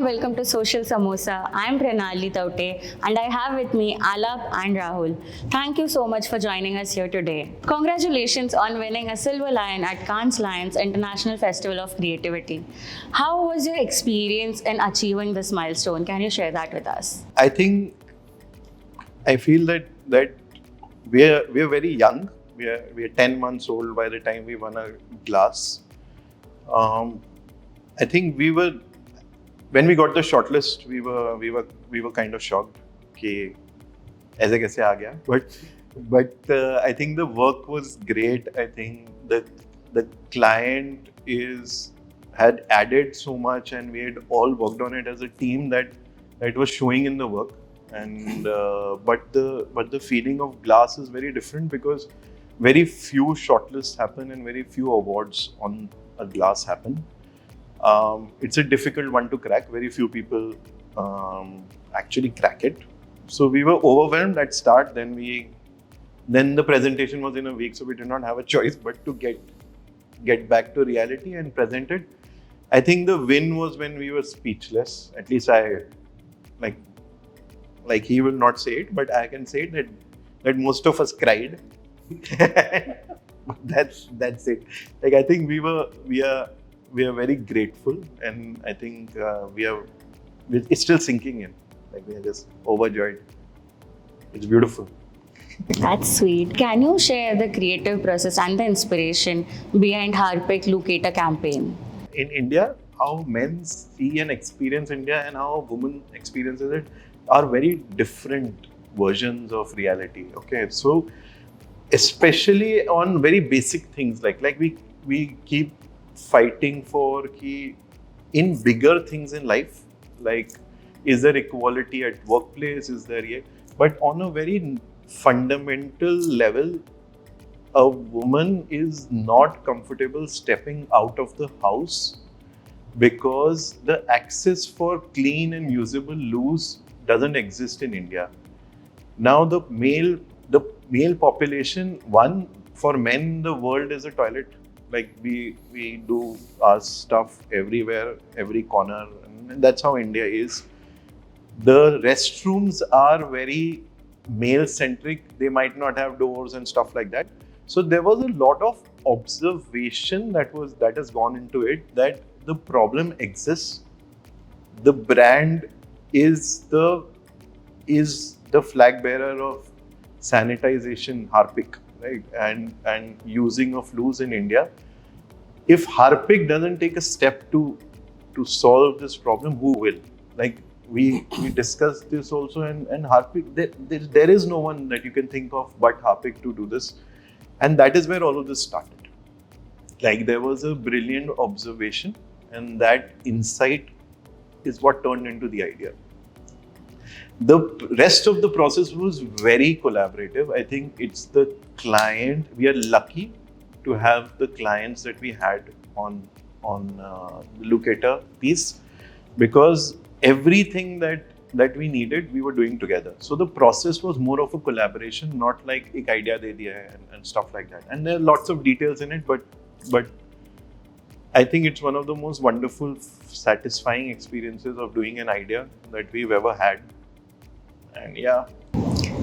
welcome to Social Samosa. I'm Pranali Tawte and I have with me Aalap and Rahul. Thank you so much for joining us here today. Congratulations on winning a Silver Lion at Cannes Lions International Festival of Creativity. How was your experience in achieving this milestone? Can you share that with us? I feel that we're very young. We're 10 months old by the time we won a glass. I think when we got the shortlist, we were kind of shocked कि ऐसे कैसे आ गया. But I think the work was great. I think that the client had added so much, and we had all worked on it as a team that it was showing in the work. And but the feeling of glass is very different because very few shortlists happen and very few awards on a glass happen. It's a difficult one to crack. Very few people actually crack it. So we were overwhelmed at start. Then the presentation was in a week, so we did not have a choice but to get back to reality and present it. I think the win was when we were speechless. At least I like he will not say it, but I can say it that most of us cried. That's it. Like, I think we are very grateful, and I think it's still sinking in. Like, we are just overjoyed. It's beautiful. That's sweet. Can you share the creative process and the inspiration behind Harpic Loocator campaign? In India, how men see and experience India and how a woman experiences it are very different versions of reality. Okay, so especially on very basic things like we keep fighting for in bigger things in life, like is there equality at workplace, but on a very fundamental level, a woman is not comfortable stepping out of the house because the access for clean and usable loos doesn't exist in India. Now the male population, for men, the world is a toilet. Like, we do our stuff everywhere, every corner, and that's how India is. The restrooms are very male-centric. They might not have doors and stuff like that. So there was a lot of observation that has gone into it, that the problem exists. The brand is the flag bearer of sanitization, Harpic, right? And using of loos in India. If Harpic doesn't take a step to solve this problem, who will? Like, we discussed this also, and Harpic, there is no one that you can think of but Harpic to do this. And that is where all of this started. Like, there was a brilliant observation, and that insight is what turned into the idea. The rest of the process was very collaborative. I think it's the client. We are lucky to have the clients that we had on the Loocator piece, because everything that we needed, we were doing together. So the process was more of a collaboration, not like ek idea de diya hai and stuff like that. And there are lots of details in it, but I think it's one of the most wonderful, satisfying experiences of doing an idea that we've ever had. And yeah.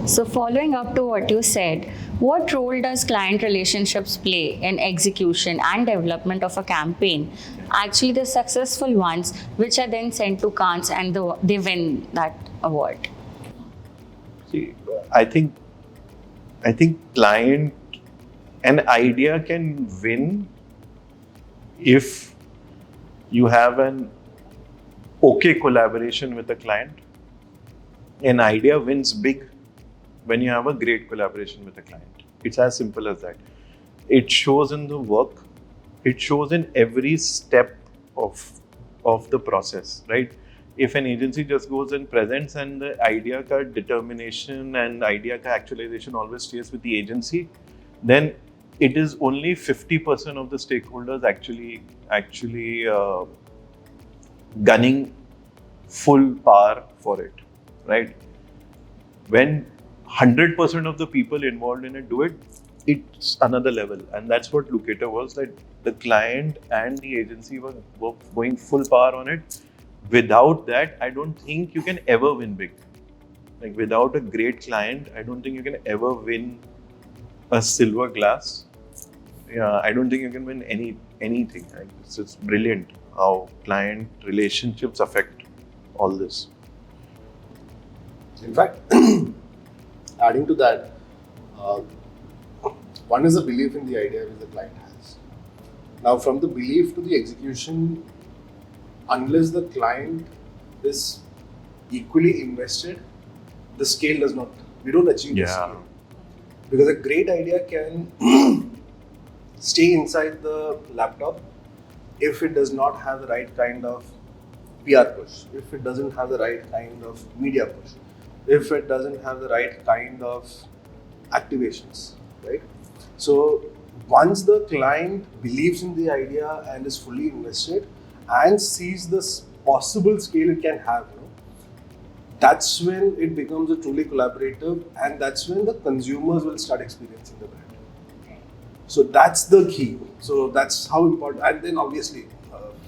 So following up to what you said, what role does client relationships play in execution and development of a campaign? Actually, the successful ones, which are then sent to Cannes and they win that award. See, I think client, an idea can win if you have an okay collaboration with the client. An idea wins big when you have a great collaboration with a client. It's as simple as that. It shows in the work. It shows in every step of the process, right? If an agency just goes and presents and the idea ka determination and idea ka actualization always stays with the agency, then it is only 50% of the stakeholders actually gunning full power for it, right? When 100% of the people involved in it do it, it's another level. And that's what Loocator was, that the client and the agency were going full power on it. without that, I don't think you can ever win big. Like without a great client, I don't think you can ever win a silver glass. Yeah, I don't think you can win anything. Like, it's brilliant how client relationships affect all this. In fact, adding to that, one is the belief in the idea which the client has. Now, from the belief to the execution, unless the client is equally invested, the scale does not, we don't achieve the scale. Because a great idea can stay inside the laptop if it does not have the right kind of PR push, if it doesn't have the right kind of media push, if it doesn't have the right kind of activations, right? So once the client believes in the idea and is fully invested and sees this possible scale it can have, that's when it becomes a truly collaborative, and that's when the consumers will start experiencing the brand. So that's the key. So that's how important. And then obviously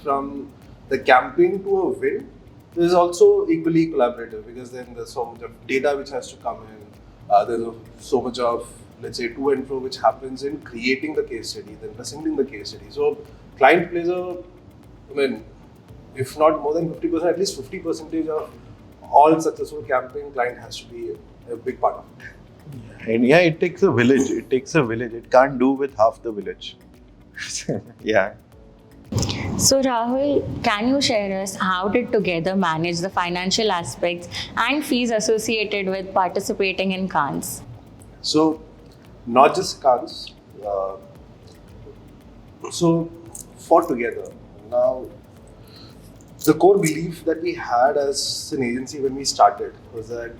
from the campaign to a win, this is also equally collaborative, because then there's so much of data which has to come in. There's so much of, let's say, to and fro which happens in creating the case study, then presenting the case study. So client plays if not more than 50%, at least 50% of all successful campaign, client has to be a big part of it. And yeah, it takes a village. It takes a village. It can't do with half the village. Yeah. So Rahul, can you share us how did Together manage the financial aspects and fees associated with participating in Cannes? So not just Cannes. So for Together, now the core belief that we had as an agency when we started was that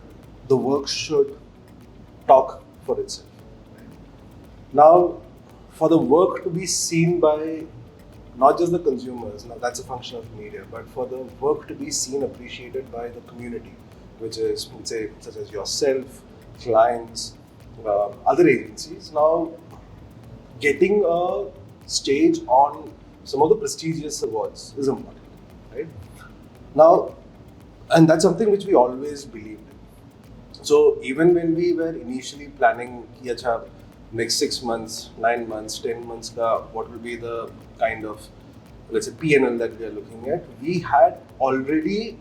the work should talk for itself. Now, for the work to be seen by not just the consumers, now that's a function of media, but for the work to be seen, appreciated by the community, which is, let's say, such as yourself, clients, other agencies, now getting a stage on some of the prestigious awards is important. Right? Now, and that's something which we always believed in. So even when we were initially planning, next 6 months, 9 months, 10 months, what will be the kind of, let's say, P&L that we are looking at, we had already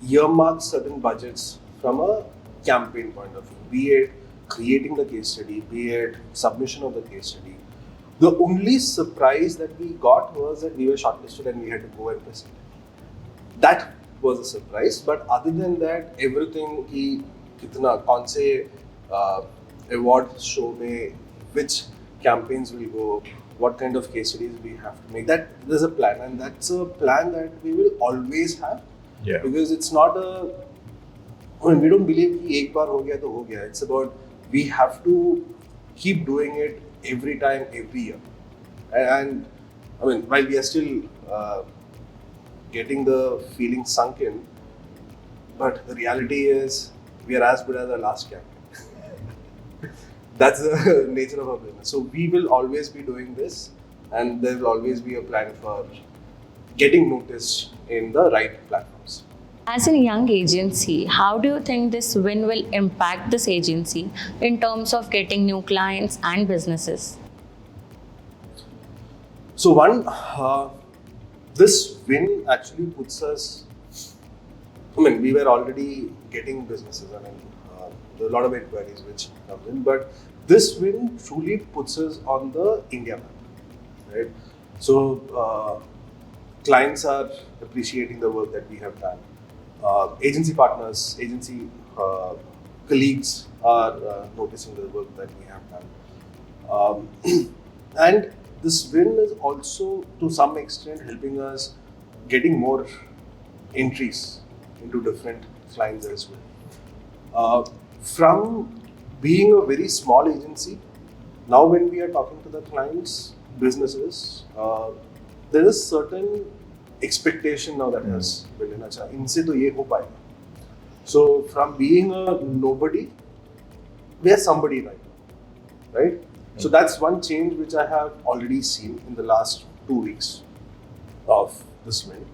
earmarked certain budgets from a campaign point of view, be it creating the case study, be it submission of the case study. The only surprise that we got was that we were shortlisted and we had to go and present it. That was a surprise, but other than that, everything kaun se award show mein, which campaigns will go, what kind of case studies we have to make. That there's a plan, and that's a plan that we will always have. Yeah. Because it's not we don't believe ki ek baar ho gaya to ho gaya. It's about we have to keep doing it every time, every year. And while we are still getting the feeling sunk in, but the reality is we are as good as our last campaign. That's the nature of our business. So we will always be doing this, and there will always be a plan for getting noticed in the right platforms. As a young agency, how do you think this win will impact this agency in terms of getting new clients and businesses? So this win actually puts us, we were already getting businesses. There are a lot of inquiries which come in, but this win truly puts us on the India map, right? So clients are appreciating the work that we have done. Agency partners, agency colleagues are noticing the work that we have done. And this win is also to some extent helping us getting more entries into different clients as well. From being a very small agency, now when we are talking to the clients, businesses, there is certain expectation now that has built in. Inse to ye ho payega. So from being a nobody, we are somebody right now, right? So that's one change which I have already seen in the last 2 weeks of this win.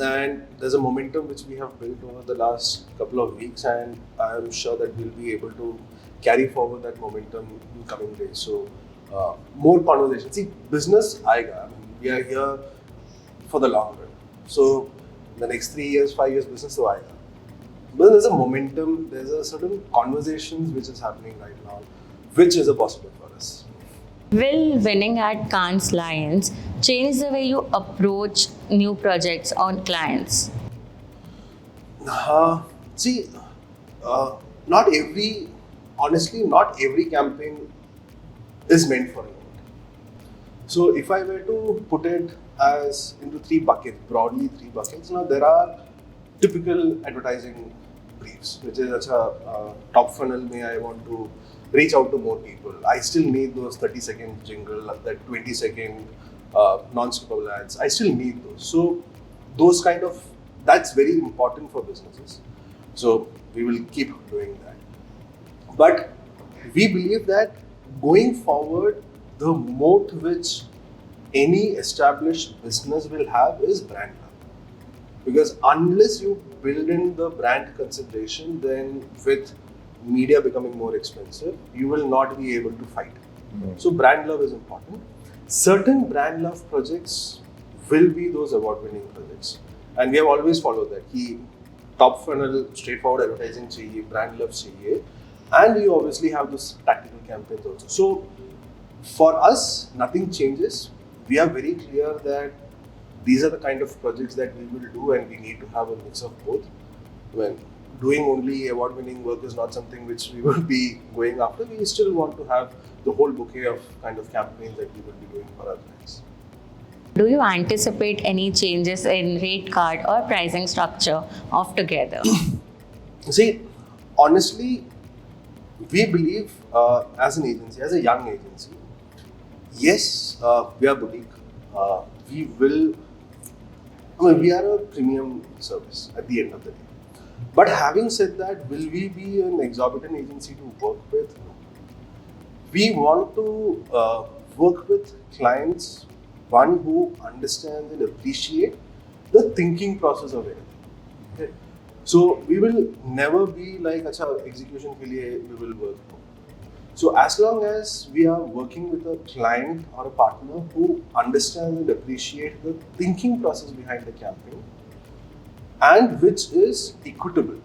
and there's a momentum which we have built over the last couple of weeks, and I'm sure that we'll be able to carry forward that momentum in coming days. So more conversations. See, business aayega. I mean, we are here for the long run. So the next 3 years, 5 years, business to aayega. But there's a momentum, there's a certain conversations which is happening right now, which is a possibility for us. Will winning at Cannes Lions change the way you approach new projects on clients? See, not every campaign is meant for it. So if I were to put it as into broadly three buckets, now there are typical advertising briefs, which is top funnel, may I want to reach out to more people. I still need those 30-second jingle, that 20-second non-skippable ads. I still need those. So that's very important for businesses. So we will keep doing that. But we believe that going forward, the moat which any established business will have is brand love. Because unless you build in the brand consideration, then with media becoming more expensive, you will not be able to fight. So brand love is important. Certain brand love projects will be those award-winning projects, and we have always followed that. Top funnel, straightforward advertising chahiye, brand love chahiye, and we obviously have those tactical campaigns also. So for us, nothing changes. We are very clear that these are the kind of projects that we will do, and we need to have a mix of both. When doing only award-winning work is not something which we will be going after. We still want to have the whole bouquet of kind of campaigns that we will be doing for our clients. Do you anticipate any changes in rate card or pricing structure of Together? See, honestly, we believe as an agency, as a young agency, yes, we are boutique. We are a premium service at the end of the day. But having said that, will we be an exorbitant agency to work with? No. We want to work with clients, one who understands and appreciates the thinking process of anything. Okay? So we will never be like, acha, execution ke liye we will work. So as long as we are working with a client or a partner who understands and appreciates the thinking process behind the campaign, and which is equitable.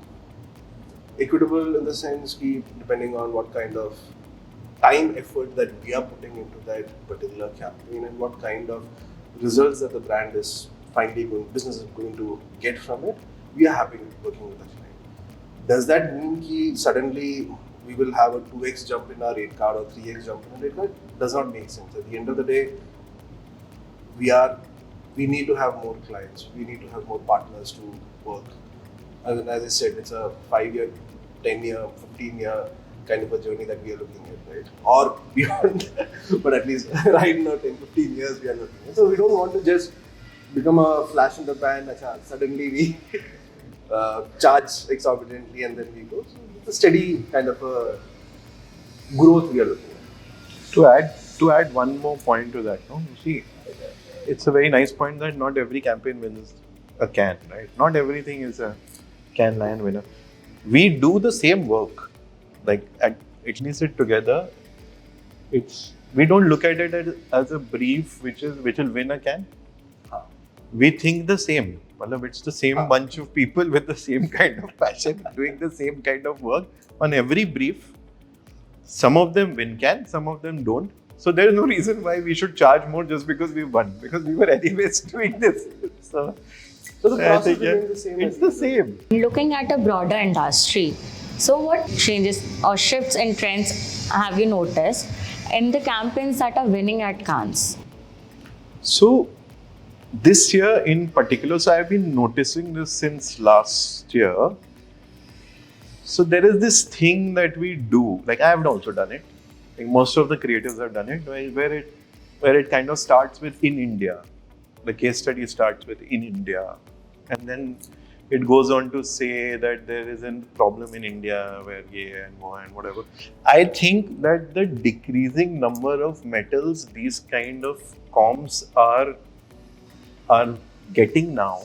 Equitable in the sense that depending on what kind of time effort that we are putting into that particular campaign and what kind of results that the brand is business is going to get from it, we are happy working with the client. Does that mean that suddenly we will have a 2x jump in our rate card or 3x jump in our rate card? Does not make sense. At the end of the day, we need to have more clients, we need to have more partners to work. And as I said, it's a 5-year, 10-year, 15-year kind of a journey that we are looking at, right? Or beyond, but at least right now, 10, 15 years we are looking at. So we don't want to just become a flash in the pan, suddenly we charge exorbitantly and then we go. So it's a steady kind of a growth we are looking at. To add one more point to that, no? You see, it's a very nice point that not every campaign wins a Cannes, right? Not everything is a Cannes Lion winner. We do the same work, like at It Together. We don't look at it as a brief which will win a Cannes. We think the same. It's the same bunch of people with the same kind of passion doing the same kind of work on every brief. Some of them win Cannes, some of them don't. So there is no reason why we should charge more just because we won, because we were anyways doing this. So the process remains the same. It's the same. Looking at a broader industry, so what changes or shifts in trends have you noticed in the campaigns that are winning at Cannes? So this year in particular, so I've been noticing this since last year. So there is this thing that we do, like I have also done it. Like most of the creatives have done it, where it kind of starts with in India. The case study starts with in India, and then it goes on to say that there is a problem in India where gay and more and whatever. I think that the decreasing number of metals these kind of comms are getting now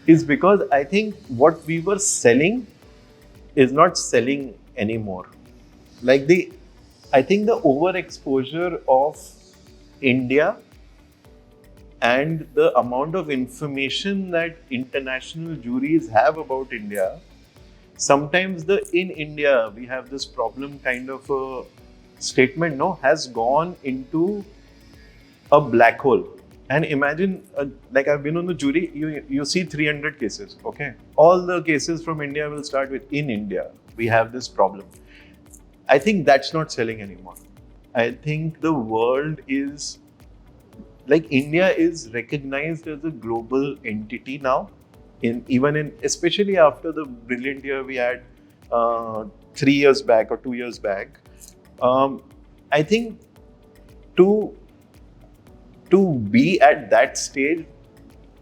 is because I think what we were selling is not selling anymore. Like I think the overexposure of India and the amount of information that international juries have about India, sometimes in India we have this problem kind of a statement, has gone into a black hole. And imagine, like I've been on the jury, you see 300 cases, okay? All the cases from India will start with, in India, we have this problem. I think that's not selling anymore. I think the world is, like India is recognized as a global entity now, especially after the brilliant year we had 3 years back or 2 years back. I think to be at that stage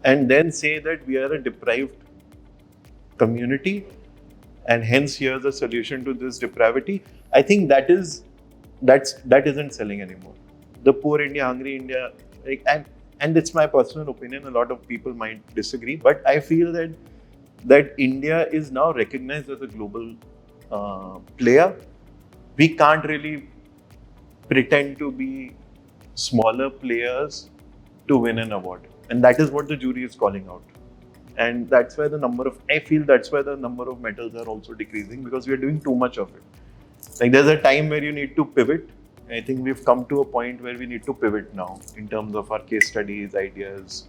and then say that we are a deprived community and hence here's a solution to this depravity, I think that isn't selling anymore. The poor India, hungry India, and it's my personal opinion, a lot of people might disagree, but I feel that India is now recognized as a global player. We can't really pretend to be smaller players to win an award, and that is what the jury is calling out. And that's why I feel that's why the number of medals are also decreasing, because we are doing too much of it. Like there's a time where you need to pivot. I think we've come to a point where we need to pivot now in terms of our case studies, ideas.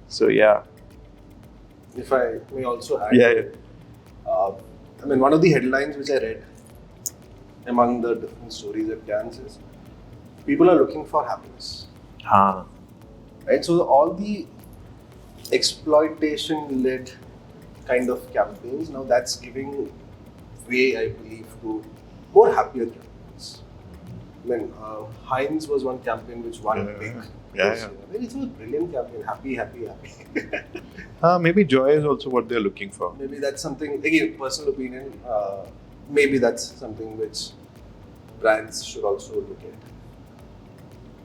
So yeah. If I may also add, Yeah. one of the headlines which I read among the different stories at Cannes is people are looking for happiness. Right? So all the exploitation-led kind of campaigns, now that's giving way, I believe, to more happier campaigns. Heinz was one campaign which won big. Yeah. It was a brilliant campaign. Happy. Maybe joy is also what they're looking for. Maybe that's something, again, personal opinion, maybe that's something which brands should also look at.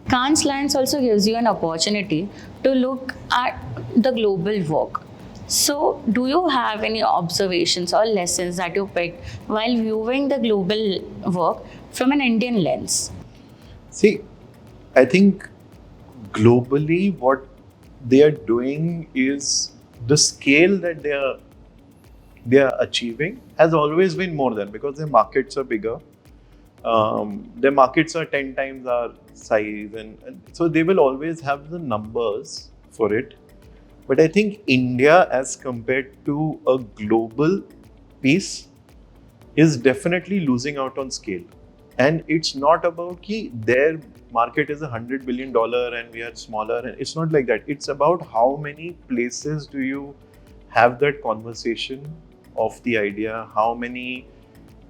Cannes Lions also gives you an opportunity to look at the global work. So, do you have any observations or lessons that you picked while viewing the global work from an Indian lens? See, I think globally what they are doing is the scale that they are achieving has always been more than, because their markets are bigger. Their markets are 10 times our size, and so they will always have the numbers for it. But I think India, as compared to a global piece, is definitely losing out on scale. And it's not about their market is $100 billion and we are smaller. And it's not like that. It's about how many places do you have that conversation of the idea, how many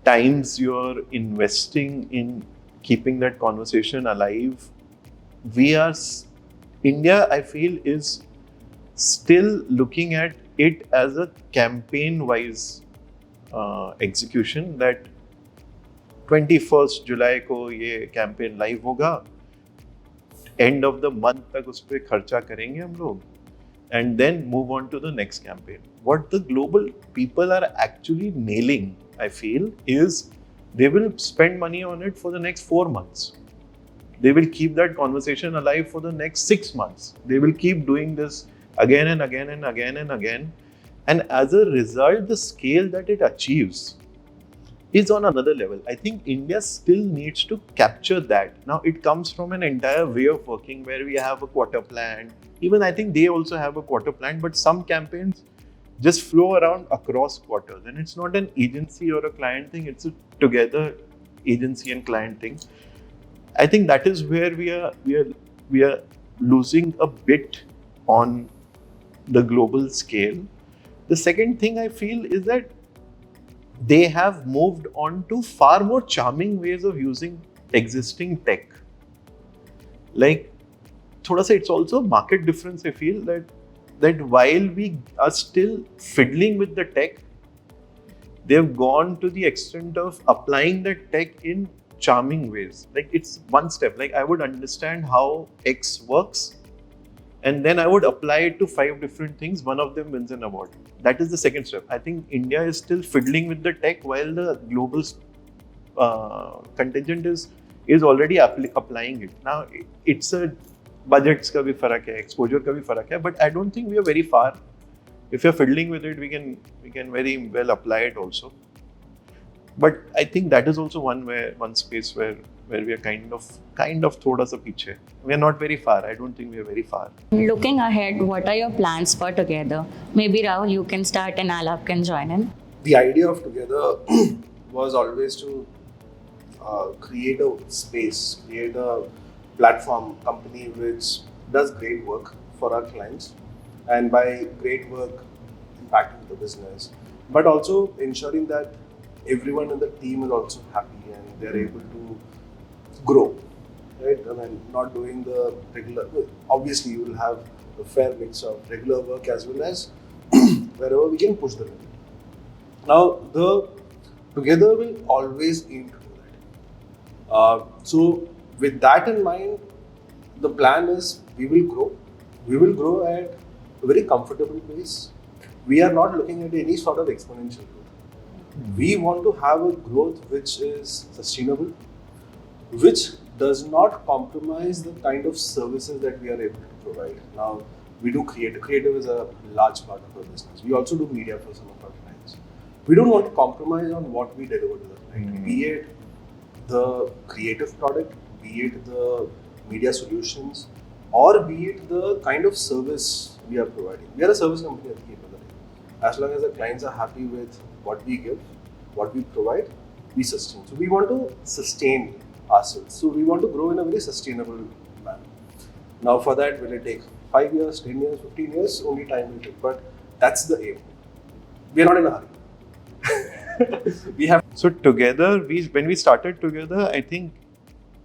times you're investing in keeping that conversation alive. India, I feel, is still looking at it as a campaign-wise execution, that 21st July को ये campaign live होगा, end of the month तक उस पे खर्चा करेंगे हम लोग, and then move on to the next campaign. What the global people are actually nailing, I feel, is they will spend money on it for the next 4 months. They will keep that conversation alive for the next 6 months. They will keep doing this again and again and again and again. And as a result, the scale that it achieves is on another level. I think India still needs to capture that. Now, it comes from an entire way of working where we have a quarter plan. Even I think they also have a quarter plan, but some campaigns just flow around across quarters. And it's not an agency or a client thing, it's a together agency and client thing. I think that is where we are losing a bit on the global scale. The second thing I feel is that they have moved on to far more charming ways of using existing tech. Like, thoda sa, it's also a market difference, I feel, that while we are still fiddling with the tech, they've gone to the extent of applying the tech in charming ways. Like, it's one step. Like, I would understand how X works, and then I would apply it to 5 different things. One of them wins an award. That is the second step. I think India is still fiddling with the tech while the global contingent is already applying it. Now it's a budgets का भी फर्क है, exposure का भी फर्क है, but I don't think we are very far. If you're fiddling with it, we can very well apply it also. But I think that is also one space where we are kind of thoda sa piche. We are not very far. I don't think we are very far. Looking ahead, what are your plans for Together? Maybe Rahul, you can start and Aalap can join in. The idea of Together was always to create a space, create a platform, company which does great work for our clients, and by great work, impacting the business, but also ensuring that everyone in the team is also happy and they're able to grow, right? I mean, not doing the regular. Obviously, you will have a fair mix of regular work as well as wherever we can push the limit. Now, the Together will always aim to do that. So, with that in mind, the plan is we will grow. We will grow at a very comfortable pace. We are not looking at any sort of exponential growth. We want to have a growth which is sustainable, which does not compromise the kind of services that we are able to provide. Now, we do creative. Creative is a large part of our business. We also do media for some of our clients. We don't want to compromise on what we deliver to the client, be it the creative product, be it the media solutions, or be it the kind of service we are providing. We are a service company at the end of the day. As long as the clients are happy with what we give, what we provide, we sustain. So we want to sustain ourselves. So we want to grow in a very sustainable manner. Now for that, will it take 5 years, 10 years, 15 years? Only time will take. But that's the aim. We are not in a hurry. So Together, when we started Together, I think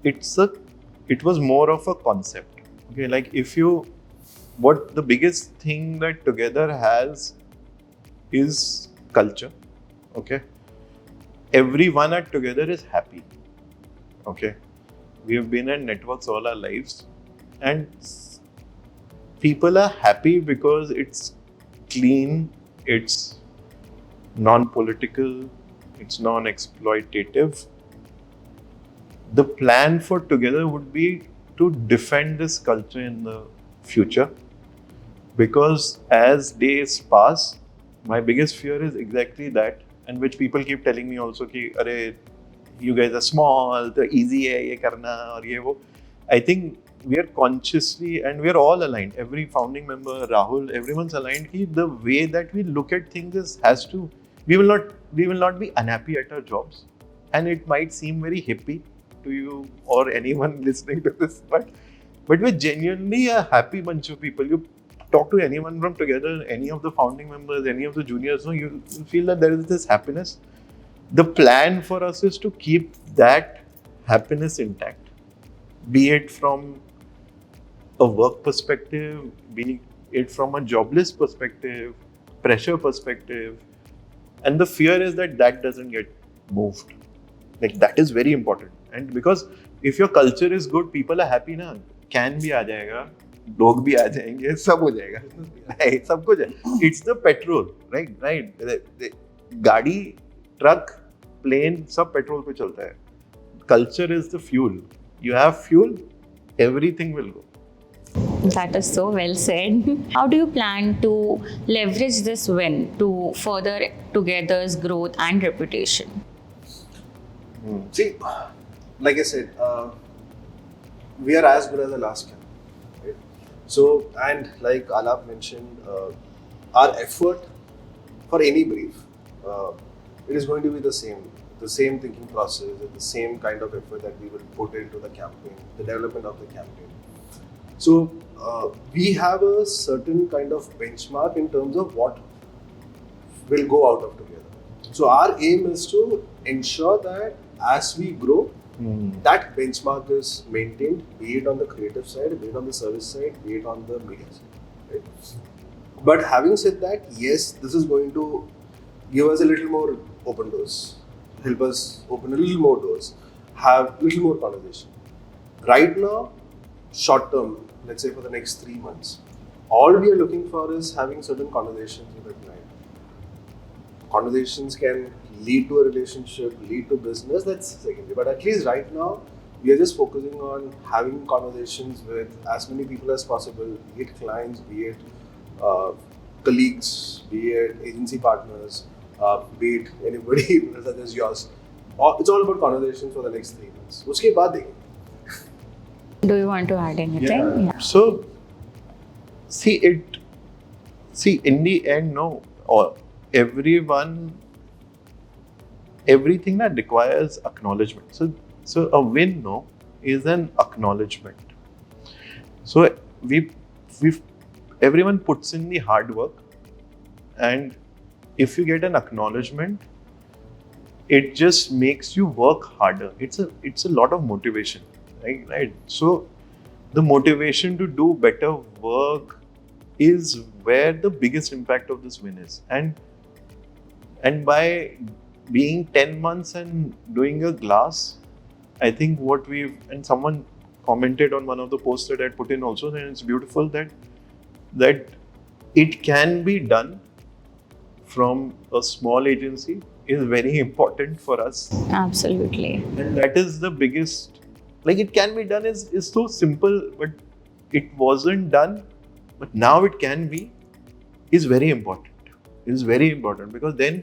it was more of a concept. Okay, like what the biggest thing that Together has is culture. Okay, everyone at Together is happy. Okay, we have been at networks all our lives, and people are happy because it's clean, it's non-political, it's non-exploitative. The plan for Together would be to defend this culture in the future, because as days pass, my biggest fear is exactly that, and which people keep telling me also ki, "Arey, you guys are small, the easy hai ye karna aur ye wo." I think we are consciously, and we are all aligned. Every founding member, Rahul, everyone's aligned ki the way that we look at things we will not be unhappy at our jobs, and it might seem very hippie to you or anyone listening to this, but we're genuinely a happy bunch of people. You talk to anyone from Together, any of the founding members, any of the juniors, you feel that there is this happiness. The plan for us is to keep that happiness intact, be it from a work perspective, be it from a jobless perspective, pressure perspective. And the fear is that doesn't get moved. Like, that is very important. And because if your culture is good, people are happy na, can bhi aa jayega, log bhi aa jayenge, sab ho jayega. Right, sab kuch hai. It's the petrol, right? The gaadi, truck, plane, sab petrol pe chalta hai. Culture is the fuel. You have fuel, everything will go. That is so well said. How do you plan to leverage this win to further Together's growth and reputation? See, like I said, we are as good as the last camp. Right? So, and like Aalap mentioned, our effort for any brief, it is going to be the same thinking process, the same kind of effort that we will put into the campaign, the development of the campaign. So, we have a certain kind of benchmark in terms of what will go out of Together. So, our aim is to ensure that as we grow, that benchmark is maintained, be it on the creative side, be it on the service side, be it on the media side. Right? But having said that, yes, this is going to give us a little more open doors, help us open a little more doors, have a little more conversation. Right now, short term, let's say for the next 3 months, all we are looking for is having certain conversations with a client. Conversations can lead to a relationship, lead to business, that's secondary. But at least right now, we are just focusing on having conversations with as many people as possible, be it clients, be it colleagues, be it agency partners, be it anybody such as yours. It's all about conversations for the next 3 months. Uske baad dekhen. Do you want to add anything? Yeah. So, in the end, no, or everything that requires acknowledgement. So a win, no, is an acknowledgement. So everyone puts in the hard work, and if you get an acknowledgement, it just makes you work harder. It's a lot of motivation, right? So the motivation to do better work is where the biggest impact of this win is. And by being 10 months and doing a glass, I think and someone commented on one of the posts that I put in also, and it's beautiful that it can be done from a small agency is very important for us. Absolutely. And that is the biggest, it can be done is so simple, but it wasn't done, but now it can be, is very important. It is very important because then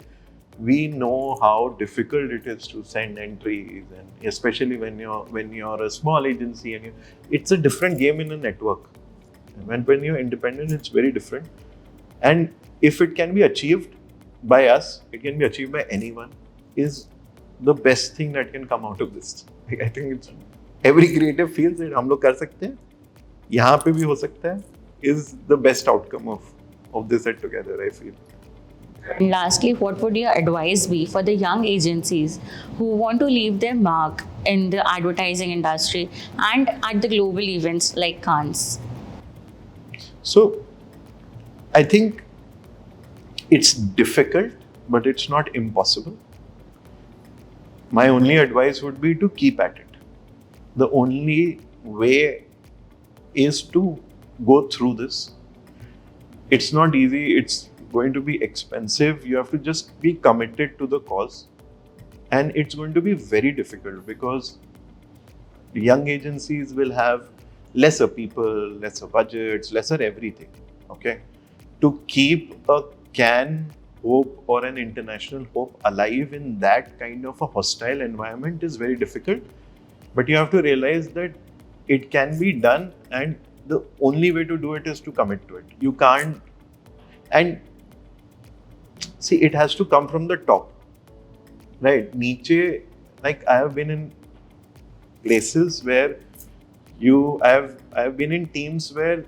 we know how difficult it is to send entries, and especially when you're a small agency, and it's a different game in a network. And when you're independent, it's very different. And if it can be achieved by us, it can be achieved by anyone, is the best thing that can come out of this. I think it's every creative feels that हम लोग कर सकते हैं, यहाँ पे भी हो सकता है, is the best outcome of this set together, I feel. And lastly, what would your advice be for the young agencies who want to leave their mark in the advertising industry and at the global events like Cannes? So, I think it's difficult, but it's not impossible. My only advice would be to keep at it. The only way is to go through this. It's not easy. It's going to be expensive. You have to just be committed to the cause. And it's going to be very difficult because young agencies will have lesser people, lesser budgets, lesser everything. Okay? To keep a Cannes hope or an international hope alive in that kind of a hostile environment is very difficult. But you have to realize that it can be done, and the only way to do it is to commit to it. You can't, and see, it has to come from the top, right? Niche, I have been in places where I have been in teams where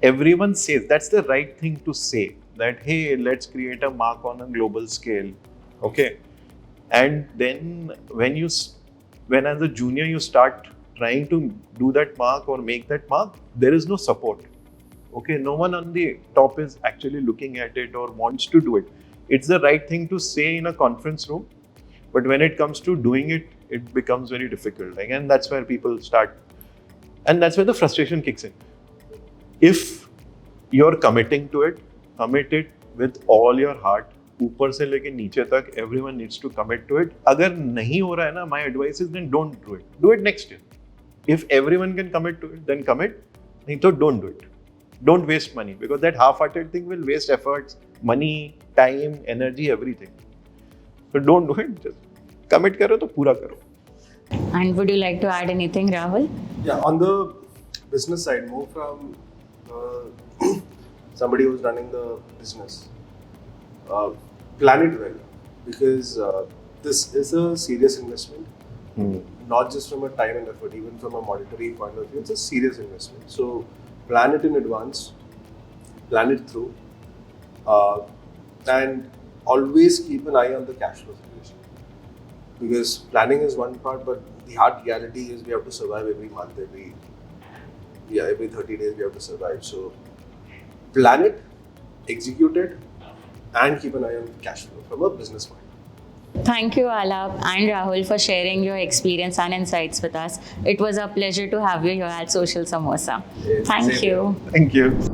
everyone says that's the right thing to say, that hey, let's create a mark on a global scale, okay? And then when as a junior you start trying to do that mark or make that mark, there is no support. Okay, no one on the top is actually looking at it or wants to do it. It's the right thing to say in a conference room, but when it comes to doing it, it becomes very difficult. And that's where people start, and that's where the frustration kicks in. If you're committing to it, commit it with all your heart. ऊपर से लेके नीचे तक, everyone needs to commit to it. अगर नहीं हो रहा है ना, my advice is then don't do it. Do it next year. If everyone can commit to it, then commit. नहीं तो don't do it. Don't waste money, because that half-hearted thing will waste efforts, money, time, energy, everything. So don't do it. Just commit करो तो पूरा करो. And would you like to add anything, Rahul? Yeah, on the business side, more from somebody who's running the business. Plan it well, because this is a serious investment. Not just from a time and effort, even from a monetary point of view, it's a serious investment. So plan it in advance, plan it through, and always keep an eye on the cash flow situation. Because planning is one part, but the hard reality is we have to survive every month, every 30 days we have to survive. So plan it, execute it, and keep an eye on cash flow from a business point. Thank you, Alap and Rahul, for sharing your experience and insights with us. It was a pleasure to have you here at Social Samosa. Yes, Thank same you. Thank you.